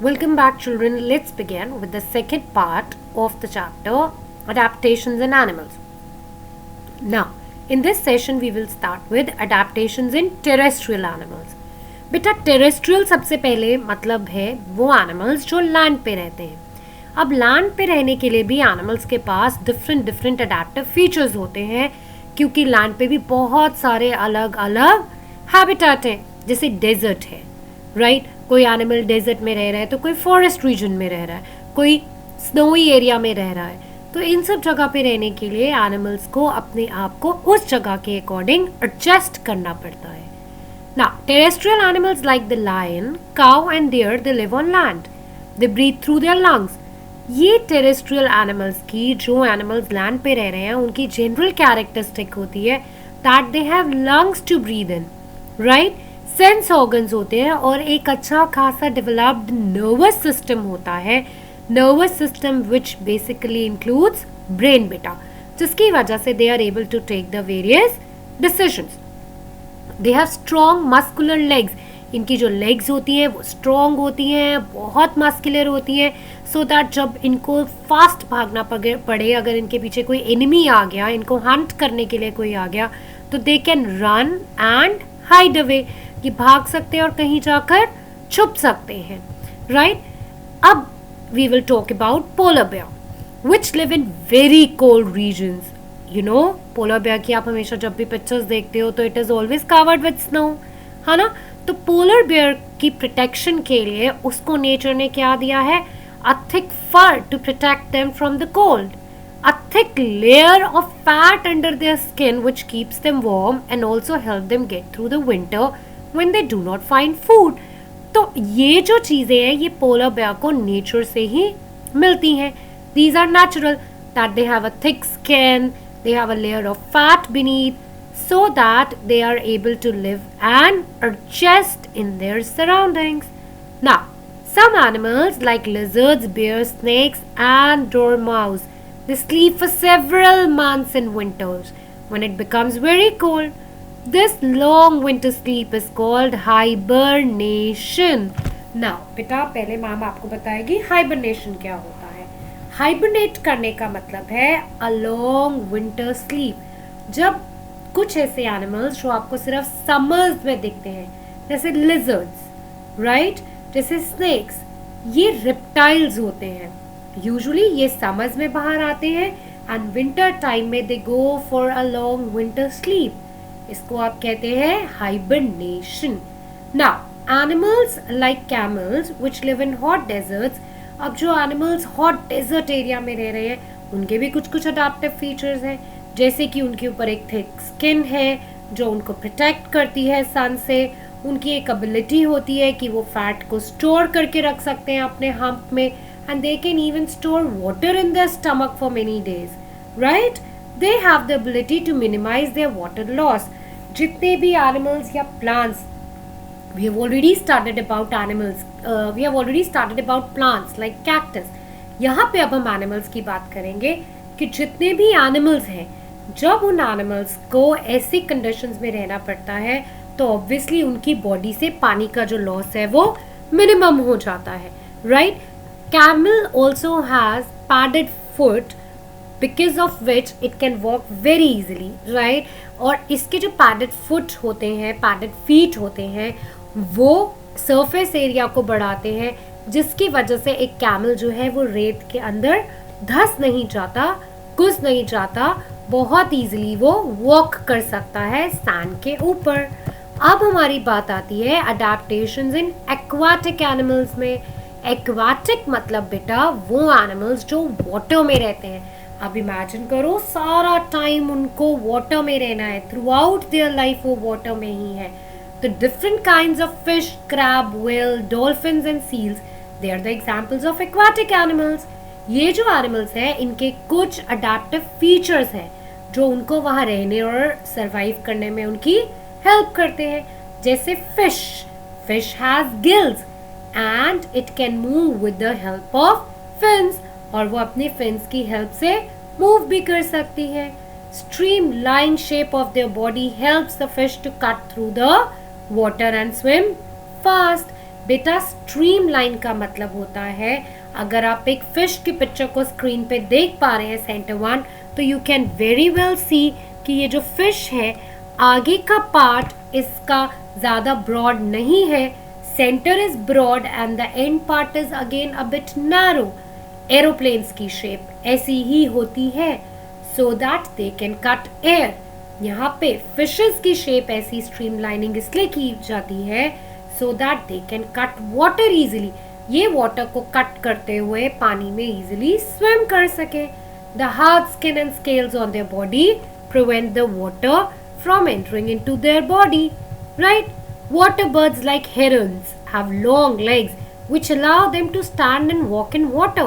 Welcome back, children. Let's begin with the second part of the chapter Adaptations in Animals. Now, in this session, we will start with adaptations in terrestrial animals. बेटा terrestrial सबसे पहले मतलब है वो animals जो land पे रहते हैं. अब लैंड पे रहने के लिए भी एनिमल्स के पास डिफरेंट अडेप्टिव फीचर्स होते हैं क्योंकि लैंड पे भी बहुत सारे अलग अलग हैबिटेट हैं. जैसे डेजर्ट है, राइट? कोई एनिमल डेजर्ट में रह रहा है तो कोई फॉरेस्ट रीजन में रह रहा है, कोई स्नोई एरिया में रह रहा है. तो इन सब जगह पे रहने के लिए एनिमल्स को अपने आप को उस जगह के अकॉर्डिंग एडजस्ट करना पड़ता है. Now, terrestrial animals like the lion, cow and deer, they live on land. They breathe through their lungs. ये terrestrial animals की जो animals land पे रह रहे हैं उनकी general characteristic होती है that they have lungs to breathe in, right? Sense organs होते हैं और एक अच्छा खासा developed nervous system होता है. Nervous system which basically includes brain बेटा, जिसकी वजह से they are able to take the various decisions. They have strong muscular legs. इनकी जो लेग्स होती हैं वो स्ट्रॉन्ग होती हैं, बहुत मस्कुलर होती हैं, सो दैट जब इनको फास्ट भागना पड़े, अगर इनके पीछे कोई एनिमी आ गया, इनको हंट करने के लिए कोई आ गया, तो they can run and hide away. ये भाग सकते हैं और कहीं जाकर छुप सकते हैं, राइट? अब we will talk about polar bear which live in very cold regions. You know, polar bear की आप हमेशा जब भी पिक्चर्स देखते हो तो it is always covered with snow, है ना? तो पोलर बेयर की प्रोटेक्शन के लिए उसको नेचर ने क्या दिया है? A thick fur to protect them from the cold, a thick layer of fat under their skin which keeps them warm and also help them get through the winter when they do not find food. तो ये जो चीज़ें हैं ये polar bear को nature से ही मिलती हैं. These are natural, that they have a thick skin, they have a layer of fat beneath so that they are able to live and adjust in their surroundings. Now, some animals like lizards, bears, snakes and dormouse, they sleep for several months in winters when it becomes very cold. This long winter sleep is called hibernation. Now, बेटा पहले ma'am आपको बताएगी hibernation क्या होता है. Hibernate करने का मतलब है अ लॉन्ग विंटर स्लीप. जब कुछ ऐसे एनिमल्स जो आपको सिर्फ समर्स में दिखते हैं जैसे लिजर्ड्स, राइट, जैसे स्नेक्स, ये रिप्टाइल्स होते हैं. यूजुअली ये समर्स में बाहर आते हैं एंड विंटर टाइम में they go for a long winter sleep. इसको आप कहते हैं hibernation. Now animals like camels which live in hot deserts. अब जो एनिमल्स हॉट डेजर्ट एरिया में रह रहे हैं उनके भी कुछ अडेप्टिव फीचर्स हैं, जैसे कि उनके ऊपर एक थिक स्किन है जो उनको प्रोटेक्ट करती है सन से. उनकी एक एबिलिटी होती है कि वो फैट को स्टोर करके रख सकते हैं अपने हम्प में and they can even store water in their stomach for many days, right? They have the ability to minimise their water loss. जितने भी एनिमल्स या plants, we have already started about animals, we have already started about plants like cactus. यहाँ पे अब हम animals की बात करेंगे कि जितने भी एनिमल्स हैं, जब उन एनिमल्स को ऐसी कंडीशंस में रहना पड़ता है तो ऑब्वियसली उनकी बॉडी से पानी का जो लॉस है वो मिनिमम हो जाता है, right? Camel also has padded foot because of which it can walk very easily, right? और इसके जो पैडेड फुट होते हैं, पैडेड फीट होते हैं, वो सरफेस एरिया को बढ़ाते हैं जिसकी वजह से एक कैमल जो है वो रेत के अंदर धंस नहीं जाता, घुस नहीं जाता, बहुत इजीली वो वॉक कर सकता है सैंड के ऊपर. अब हमारी बात आती है अडेप्टेशंस इन एक्वाटिक एनिमल्स में. एक्वाटिक मतलब बेटा वो एनिमल्स जो वाटर में रहते हैं. अब इमेजिन करो सारा टाइम उनको वाटर में रहना है, थ्रू आउट देयर लाइफ वो वाटर में ही है. The different kinds of fish, crab, whale, dolphins and seals, they are the examples of aquatic animals. ये जो animals हैं इनके कुछ adaptive features हैं जो उनको वहाँ रहने और survive करने में उनकी help करते हैं. जैसे fish has gills and it can move with the help of fins, और वो अपने fins की help से move भी कर सकती है. Streamline shape of their body helps the fish to cut through the water and swim fast. बेटा स्ट्रीमलाइन का मतलब होता है, अगर आप एक फिश की पिक्चर को स्क्रीन पे देख पा रहे हैं सेंटर वन, तो यू कैन वेरी वेल सी कि ये जो फिश है आगे का पार्ट इसका ज़्यादा ब्रॉड नहीं है, centre is broad and the end part is again a bit narrow. Aeroplanes की शेप ऐसी ही होती है, so that they can cut air. यहाँ पे फिशेस की शेप ऐसी स्ट्रीमलाइनिंग इसलिए की जाती है so that they can cut water easily, ये वाटर को कट करते हुए पानी में इजिली स्विम कर सके। The hard skin and scales on their body prevent the water from entering into their body, right? Water birds like herons have long legs which allow them to stand and walk in water.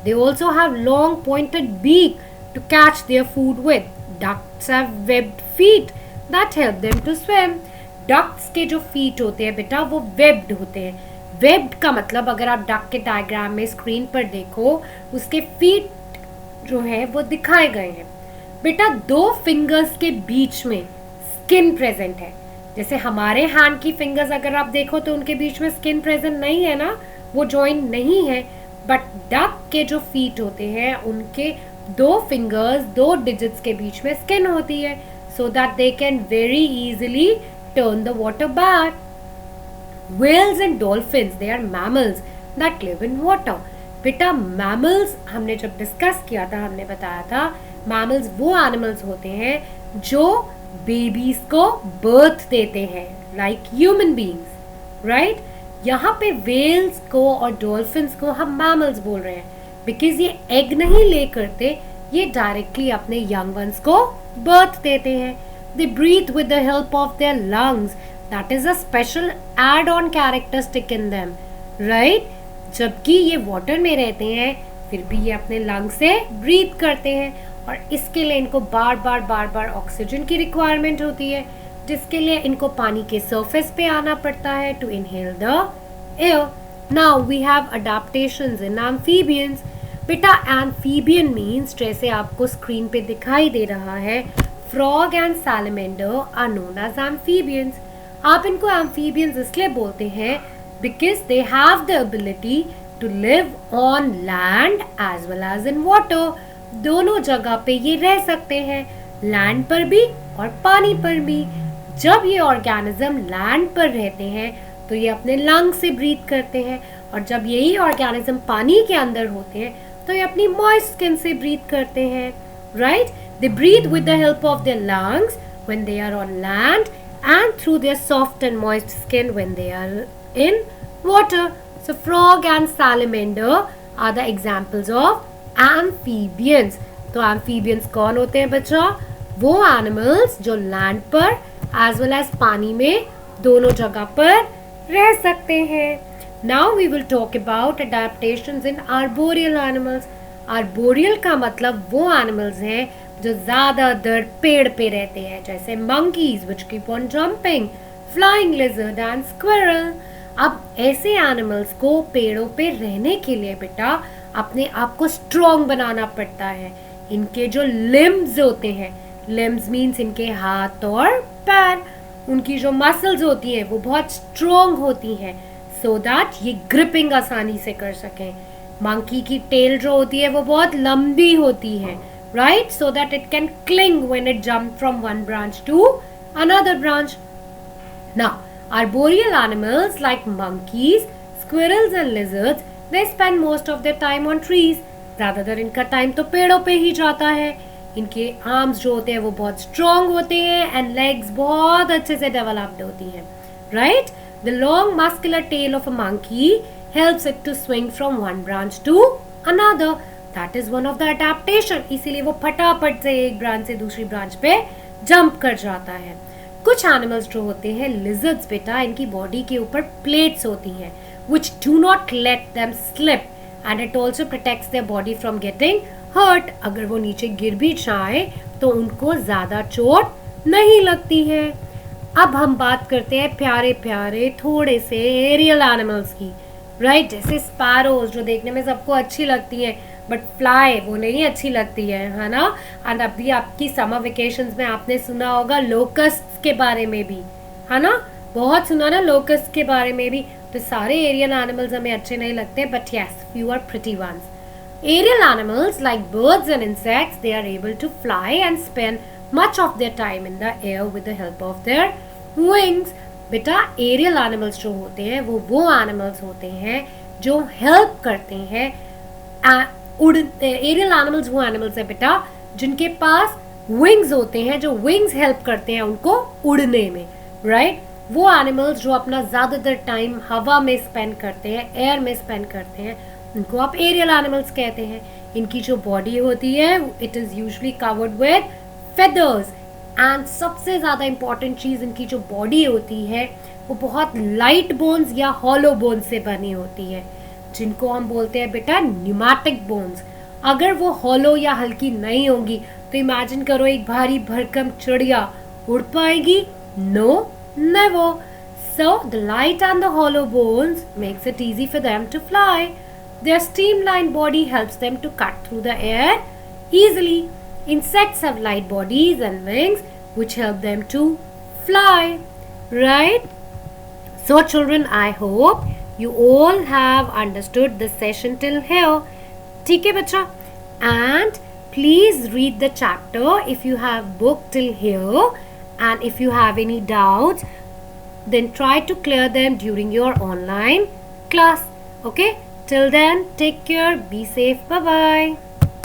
They also have long pointed beak to catch their food with. Ducks have webbed feet that help them to swim. Ducks के जो feet होते हैं बेटा वो webbed होते हैं। Webbed का मतलब अगर आप duck के डायग्राम में स्क्रीन पर देखो उसके feet जो है वो दिखाए गए हैं। बेटा दो फिंगर्स के बीच में स्किन प्रेजेंट है, जैसे हमारे हैंड की फिंगर्स अगर आप देखो तो उनके बीच में स्किन प्रेजेंट नहीं है ना, वो जॉइंट नहीं है। बट डक के जो फीट होते हैं उनके दो फिंगर्स, दो डिजिट्स के बीच में स्किन होती है, so that they can very easily turn the water back. Whales and dolphins they are mammals that live in water. बेटा मैमल्स हमने जब डिस्कस किया था हमने बताया था मैमल्स वो एनिमल्स होते हैं जो बेबीज को बर्थ देते हैं, लाइक ह्यूमन बीइंग्स, राइट? यहाँ पे वेल्स को और डॉल्फिन्स को हम मैमल्स बोल रहे हैं बिकॉज ये एग नहीं ले करते, ये डायरेक्टली अपने यंग वंस को बर्थ देते हैं। They breathe with the help of their lungs, that is a special add on characteristic in them, right? जबकि ये वाटर में रहते हैं फिर भी ये अपने लंग से ब्रीथ करते हैं और इसके लिए इनको बार बार ऑक्सीजन की रिक्वायरमेंट होती है, जिसके लिए इनको पानी के सरफेस पे आना पड़ता है to inhale the air. Now we have adaptations in amphibians. बेटा एम्फीबियन मीन्स जैसे आपको स्क्रीन पे दिखाई दे रहा है, frog and salamander are known as amphibians. आप इनको एम्फीबियंस इसलिए बोलते हैं because they have the ability to live on land as well as in water. दोनों जगह पे ये रह सकते हैं, लैंड पर भी और पानी पर भी। जब ये ऑर्गेनिज्म लैंड पर रहते हैं तो ये अपने लंग से ब्रीथ करते हैं, और जब यही ऑर्गेनिज्म पानी के अंदर होते हैं तो ये अपनी मॉइस्ट स्किन से ब्रीथ करते हैं, right? They breathe with the help of their lungs when they are on land and through their soft and moist skin when they are in water. So frog and salamander are the examples of amphibians. तो amphibians कौन होते हैं बच्चा? वो animals जो land पर as well as पानी में दोनों जगह पर रह सकते हैं। Now we will talk about adaptations in arboreal animals. Arboreal का मतलब वो एनिमल्स हैं जो ज़्यादातर पेड़ पे रहते हैं, जैसे monkeys which keep on jumping, flying lizard and squirrel. अब ऐसे एनिमल्स को पेड़ों पे रहने के लिए बेटा अपने आप को स्ट्रॉन्ग बनाना पड़ता है। इनके जो लिम्स होते हैं, लिम्स मीन्स इनके हाथ और पैर, उनकी जो मसल्स होती है वो बहुत स्ट्रॉन्ग होती हैं सो दैट ये ग्रिपिंग आसानी से कर सकें। मंकी की टेल जो होती है वो बहुत लंबी होती है, right? So that it can cling when it jump from one branch to another branch. Now arboreal animals like monkeys, squirrels and lizards, they spend most of their time on trees. ज़्यादातर इनका time तो पेड़ों पे ही जाता है। इनके arms जो होते हैं वो बहुत स्ट्रॉन्ग होते हैं एंड लेग्स बहुत अच्छे से डेवलप्ड होती हैं, right? The long muscular tail of a monkey helps it to swing from one branch to another. That is one of the adaptation. इसीलिए वो फटाफट से एक ब्रांच से दूसरी ब्रांच पे जंप कर जाता है। कुछ एनिमल्स जो होते हैं लिजर्ड्स बेटा, इनकी बॉडी के ऊपर प्लेट्स होती हैं which do not let them slip and it also protects their body from getting hurt. अगर वो नीचे गिर भी जाए तो उनको ज़्यादा चोट नहीं लगती है। अब हम बात करते हैं प्यारे प्यारे थोड़े से एरियल एनिमल्स की, राइट? जैसे स्पैरोज जो देखने में सबको अच्छी लगती हैं बट फ्लाई वो नहीं अच्छी लगती है ना? एंड अभी आपकी समर वेकेशंस में आपने सुना होगा लोकस्ट के बारे में भी, है ना? बहुत सुना ना लोकस्ट के बारे में भी। तो सारे एरियल एनिमल्स हमें अच्छे नहीं लगते, but yes, few are pretty ones. Aerial animals like birds and insects, they are able to fly and spend much of their time in the air with the help of their wings. बेटा aerial animals जो होते हैं वो animals होते हैं जो help करते हैं एरियल एनिमल्स वो एनिमल्स है बेटा जिनके पास विंग्स होते हैं, जो विंग्स हेल्प करते हैं उनको उड़ने में, राइट? वो एनिमल्स जो अपना ज़्यादातर टाइम हवा में स्पेंड करते हैं, एयर में स्पेंड करते हैं, उनको आप एरियल एनिमल्स कहते हैं. इनकी जो बॉडी होती है it is usually covered with feathers, and सबसे ज़्यादा इंपॉर्टेंट चीज़ इनकी जो बॉडी होती है वो बहुत लाइट बोन्स या हॉलो बोन्स से बनी होती है, जिनको हम बोलते हैं बेटा न्यूमैटिक बोन्स. अगर वो हॉलो या हल्की नहीं होंगी तो इमेजिन करो एक भारी भरकम चिड़िया उड़ पाएगी? No, never. So the light and the hollow bones makes it easy for them to fly. Their streamlined body helps them to cut through the air easily. Insects have light bodies and wings which help them to fly. Right? So children, I hope you all have understood this session till here. ठीक है बच्चा? And please read the chapter if you have book till here, and if you have any doubts then try to clear them during your online class. Okay? Till then, take care, be safe, bye bye.